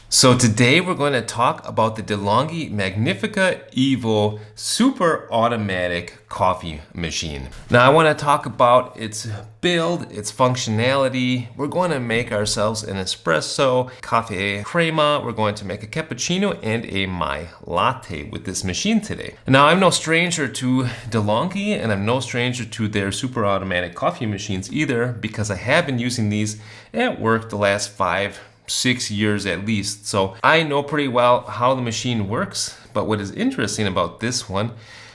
So today we're going to talk about the Delonghi Magnifica Evo super automatic coffee machine. Now I want to talk about its build, its functionality. We're going to make ourselves an espresso, Caffe, Crema. We're going to make a cappuccino and a my latte with this machine today. Now I'm no stranger to Delonghi and I'm no stranger to their super automatic coffee machines either, because I have been using these at work the last 5-6 years at least. So I know pretty well how the machine works, but what is interesting about this one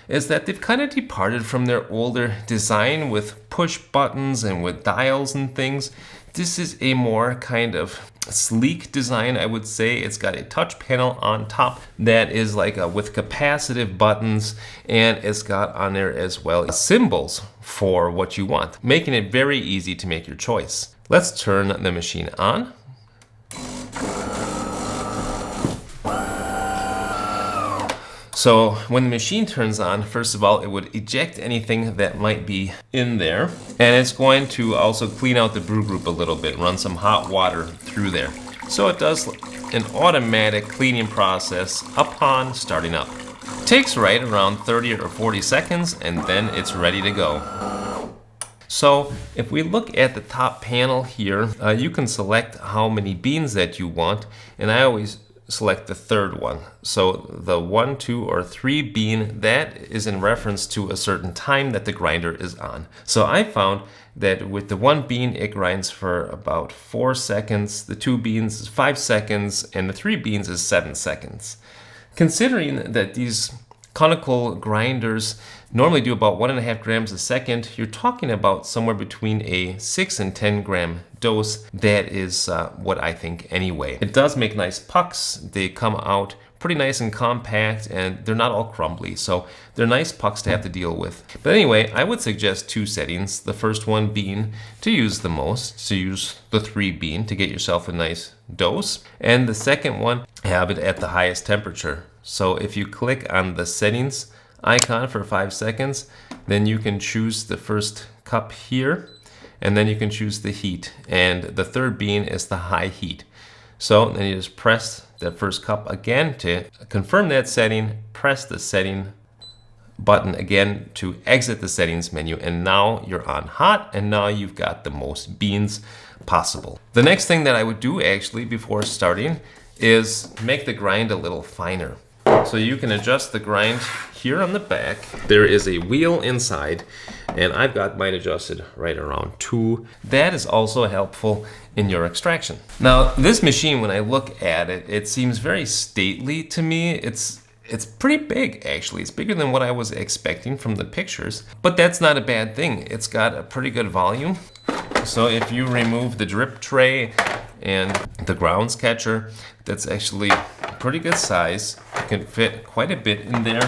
is that they've kind of departed from their older design with push buttons and with dials and things. This is a more kind of sleek design, I would say. It's got a touch panel on top that is like with capacitive buttons, and it's got on there as well symbols for what you want, making it very easy to make your choice. Let's turn the machine on. So when the machine turns on, first of all, it would eject anything that might be in there. And it's going to also clean out the brew group a little bit, run some hot water through there. So it does an automatic cleaning process upon starting up. It takes right around 30 or 40 seconds and then it's ready to go. So if we look at the top panel here, you can select how many beans that you want. And I always select the third one. So the 1, 2, or 3 bean, that is in reference to a certain time that the grinder is on. So I found that with the 1 bean, it grinds for about 4 seconds, the 2 beans is 5 seconds, and the 3 beans is 7 seconds. Considering that these conical grinders normally do about 1.5 grams a second, you're talking about somewhere between a 6 and 10 gram dose. That is what I think anyway. It does make nice pucks. They come out pretty nice and compact, and they're not all crumbly, so they're nice pucks to have to deal with. But anyway, I would suggest 2 settings. The first one being to use the most, to use the 3 bean to get yourself a nice dose, and the second one, have it at the highest temperature. So if you click on the settings icon for 5 seconds, then you can choose the first cup here, and then you can choose the heat, and the third bean is the high heat. So then you just press the first cup again to confirm that setting, press the setting button again to exit the settings menu, and now you're on hot, and now you've got the most beans possible. The next thing that I would do actually before starting is make the grind a little finer. So you can adjust the grind here on the back. There is a wheel inside, and I've got mine adjusted right around 2. That is also helpful in your extraction. Now this machine, when I look at it, it seems very stately to me. It's pretty big actually. It's bigger than what I was expecting from the pictures, but that's not a bad thing. It's got a pretty good volume. So if you remove the drip tray and the grounds catcher, that's actually a pretty good size. You can fit quite a bit in there.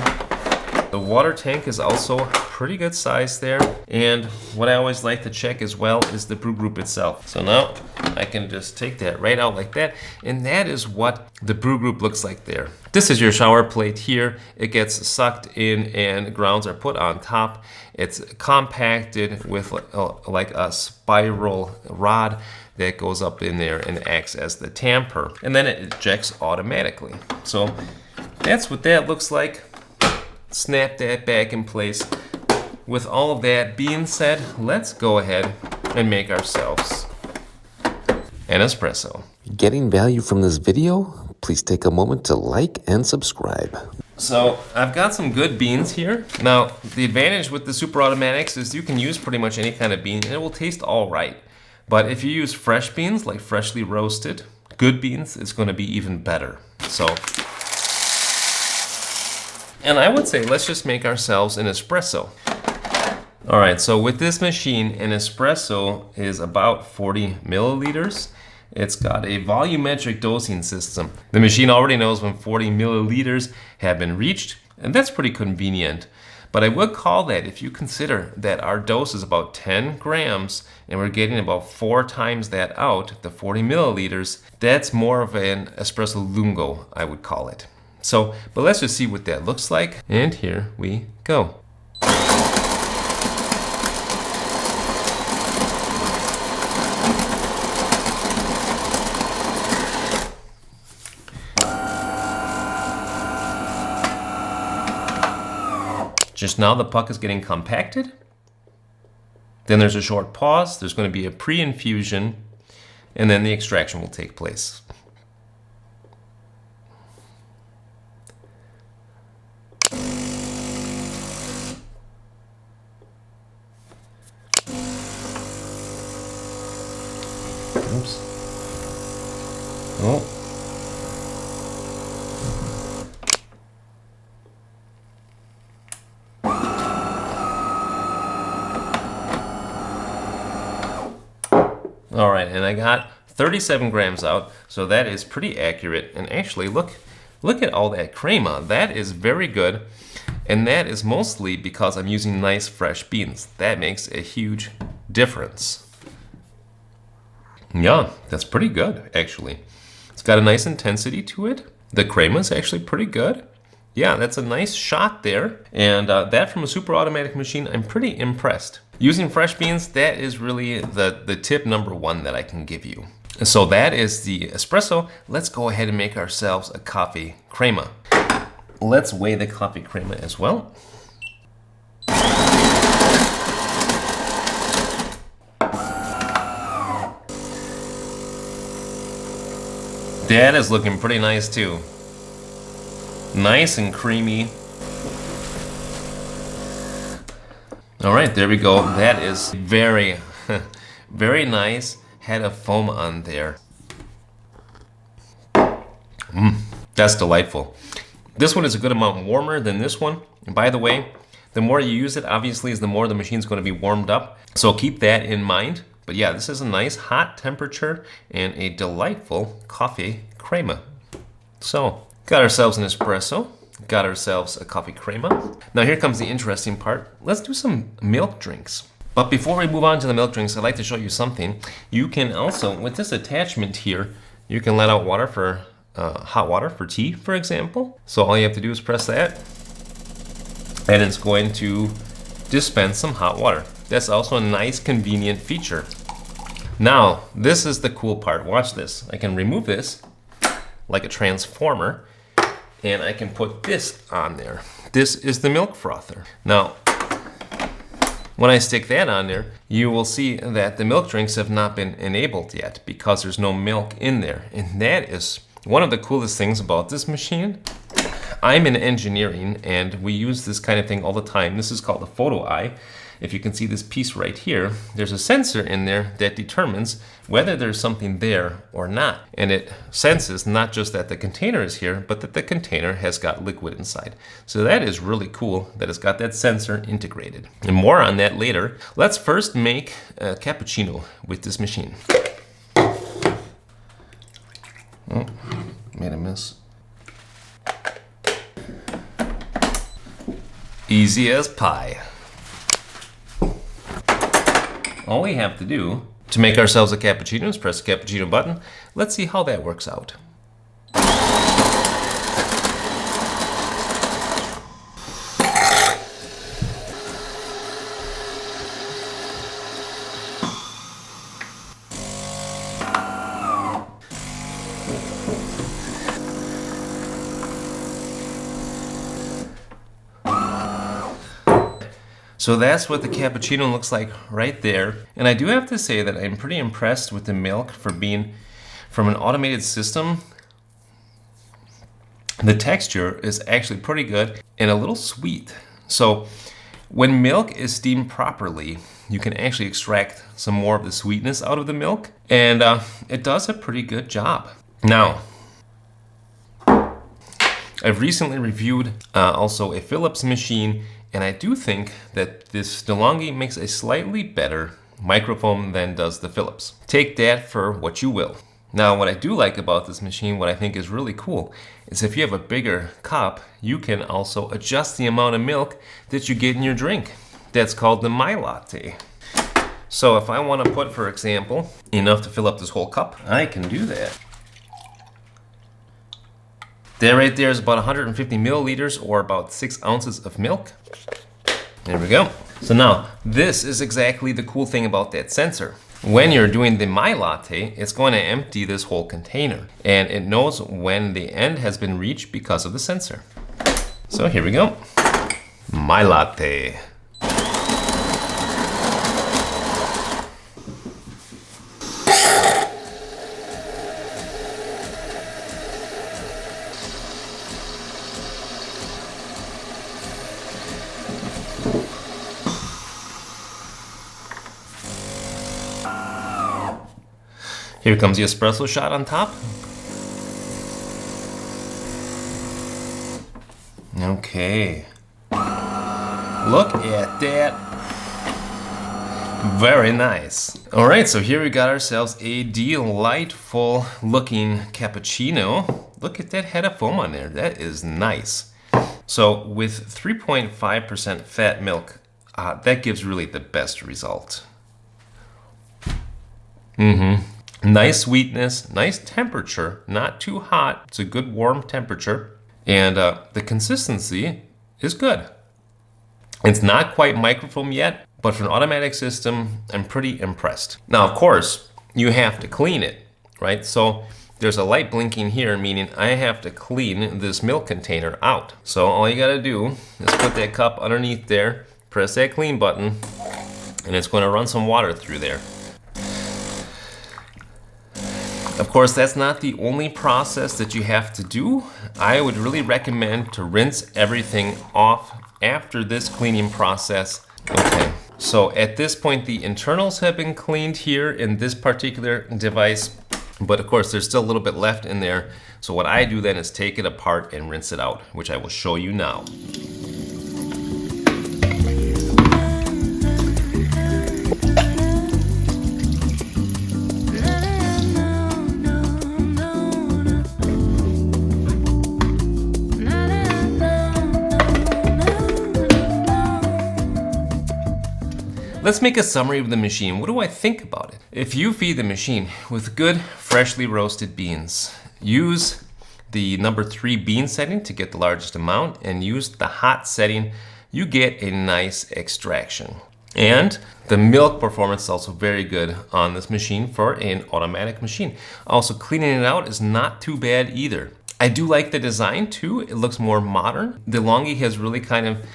The water tank is also pretty good size there. And what I always like to check as well is the brew group itself. So now I can just take that right out like that. And that is what the brew group looks like there. This is your shower plate here. It gets sucked in and grounds are put on top. It's compacted with like a spiral rod that goes up in there and acts as the tamper. And then it ejects automatically. So that's what that looks like. Snap that back in place. With all of that being said, let's go ahead and make ourselves an espresso. Getting value from this video? Please take a moment to like and subscribe. So I've got some good beans here. Now the advantage with the super automatics is you can use pretty much any kind of bean and it will taste all right. But if you use fresh beans, like freshly roasted, good beans, it's going to be even better. So, and I would say let's just make ourselves an espresso. All right, so with this machine, an espresso is about 40 milliliters. It's got a volumetric dosing system. The machine already knows when 40 milliliters have been reached, and that's pretty convenient. But I would call that, if you consider that our dose is about 10 grams and we're getting about 4 times that out, the 40 milliliters, that's more of an Espresso Lungo, I would call it. So, but let's just see what that looks like. And here we go. Just now the puck is getting compacted. Then there's a short pause. There's going to be a pre-infusion, and then the extraction will take place. Oops. Oh. All right, and I got 37 grams out, so that is pretty accurate. And actually, look at all that crema. That is very good, and that is mostly because I'm using nice fresh beans. That makes a huge difference. Yeah, that's pretty good, actually. It's got a nice intensity to it. The crema is actually pretty good. Yeah, that's a nice shot there. And that from a super automatic machine, I'm pretty impressed. Using fresh beans, that is really the tip number one that I can give you. So that is the espresso. Let's go ahead and make ourselves a coffee crema. Let's weigh the coffee crema as well. That is looking pretty nice too. Nice and creamy. All right, there we go. That is very, very nice. Had a foam on there. That's delightful. This one is a good amount warmer than this one. And by the way, the more you use it, obviously, is the more the machine's going to be warmed up. So keep that in mind. But yeah, this is a nice hot temperature and a delightful coffee crema. So, got ourselves an espresso, got ourselves a coffee crema. Now here comes the interesting part. Let's do some milk drinks. But before we move on to the milk drinks, I'd like to show you something. You can also, with this attachment here, you can let out water for hot water for tea, for example. So all you have to do is press that, and it's going to dispense some hot water. That's also a nice, convenient feature. Now, this is the cool part. Watch this. I can remove this like a transformer, and I can put this on there. This is the milk frother. Now, when I stick that on there, you will see that the milk drinks have not been enabled yet because there's no milk in there. And that is one of the coolest things about this machine. I'm in engineering and we use this kind of thing all the time. This is called a photo eye. If you can see this piece right here, there's a sensor in there that determines whether there's something there or not. And it senses not just that the container is here, but that the container has got liquid inside. So that is really cool that it's got that sensor integrated. And more on that later. Let's first make a cappuccino with this machine. Oh, made a miss. Easy as pie. All we have to do to make ourselves a cappuccino is press the cappuccino button. Let's see how that works out. So that's what the cappuccino looks like right there. And I do have to say that I'm pretty impressed with the milk for being from an automated system. The texture is actually pretty good and a little sweet. So when milk is steamed properly, you can actually extract some more of the sweetness out of the milk. And it does a pretty good job. Now, I've recently reviewed also a Philips machine, and I do think that this Delonghi makes a slightly better microfoam than does the Philips. Take that for what you will. Now, what I do like about this machine, what I think is really cool, is if you have a bigger cup, you can also adjust the amount of milk that you get in your drink. That's called the My Latte. So if I want to put, for example, enough to fill up this whole cup, I can do that. There right there is about 150 milliliters or about 6 ounces of milk. There we go. So now, this is exactly the cool thing about that sensor. When you're doing the My Latte, it's going to empty this whole container. And it knows when the end has been reached because of the sensor. So here we go. my latte. Here comes the espresso shot on top. Okay. Look at that. Very nice. All right, so here we got ourselves a delightful looking cappuccino. Look at that head of foam on there. That is nice. So with 3.5% fat milk, that gives really the best result. Nice sweetness, nice temperature, not too hot. It's a good warm temperature. And the consistency is good. It's not quite microfoam yet, but for an automatic system, I'm pretty impressed. Now, of course, you have to clean it, right? So there's a light blinking here, meaning I have to clean this milk container out. So all you gotta do is put that cup underneath there, press that clean button, and it's gonna run some water through there. Of course, that's not the only process that you have to do. I would really recommend to rinse everything off after this cleaning process. Okay, so at this point, the internals have been cleaned here in this particular device, but of course, there's still a little bit left in there. So what I do then is take it apart and rinse it out, which I will show you now. Let's make a summary of the machine. What do I think about it? If you feed the machine with good, freshly roasted beans, use the number 3 bean setting to get the largest amount, and use the hot setting, you get a nice extraction. And the milk performance is also very good on this machine for an automatic machine. Also, cleaning it out is not too bad either. I do like the design too. It looks more modern. Delonghi has really kind of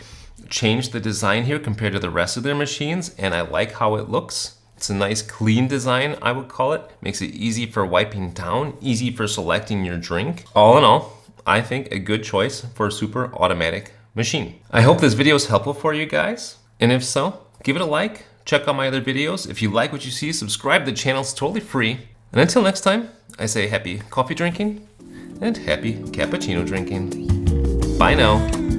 changed the design here compared to the rest of their machines, and I like how it looks. It's a nice clean design, I would call it. Makes it easy for wiping down, easy for selecting your drink. All in all, I think a good choice for a super automatic machine. I hope this video is helpful for you guys, and if so, give it a like, check out my other videos. If you like what you see, subscribe to the channel, it's totally free. And until next time, I say happy coffee drinking and happy cappuccino drinking. Bye now.